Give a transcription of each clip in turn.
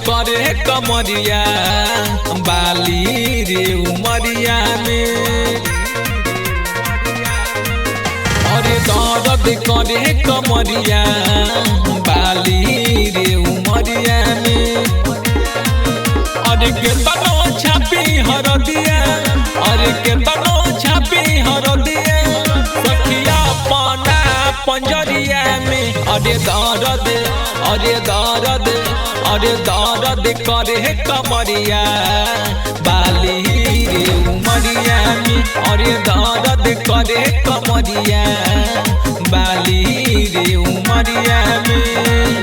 करे कमरिया बाली रे उमरिया में अरे दर्द करे कमरिया बाली रे उमरिया में अरे केतनो छापी हरदिया अरे केतनो छापी हरदिया सखिया पाना पंजरिया में अरे दर्द करे कमरिया बाली रे उमरिया में अरे दर्द करे कमरिया बाली रे उमरिया में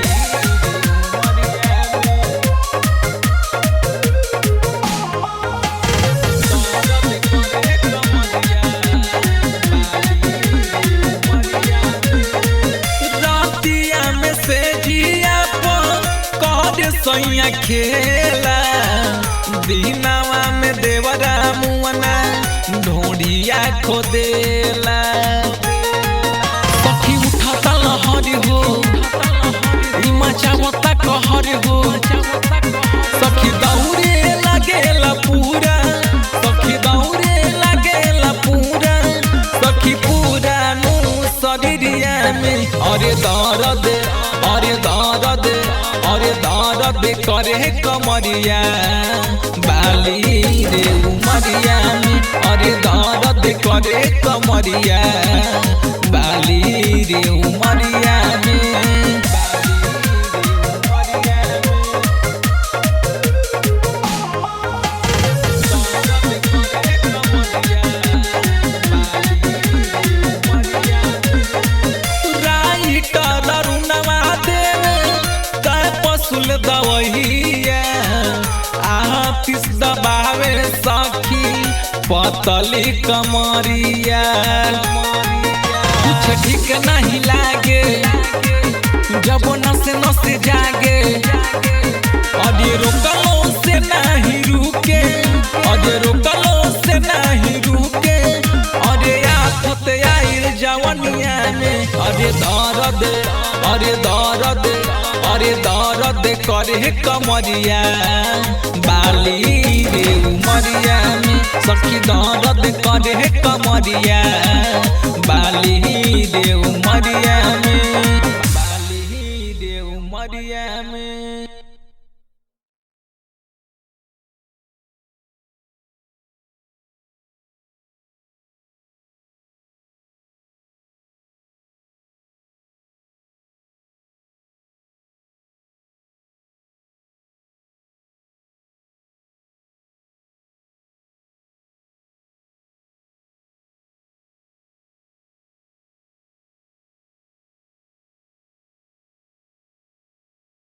सैया खेला दीनावा में देवरा मुअना ढोड़िया खोदेला सखी उठाता लहर हो मचावता कहर हो सखी दौड़े लगेला पूरा सखी दौड़े लगेला पूरा सखी पूरा नु शरीरिया में अरे दर्द करे कमरिया बाली रे उमरिया में अरे दर्द करे कमरिया बाली रे उमरिया में दवैया आतिश दबावे सखी पतली कमरिया कुछ ठीक नहीं लागे जब नसे नसे जागे अरे रोकलो से नहीं रुके अरे रोकलो से नहीं रुके अरे आफत आइल जवनिया में अरे दर्द करे कमरिया बाली रे उमरिया में सखी दर्द करे कमरिया बाली रे उमरिया में बाली रे उमरिया में।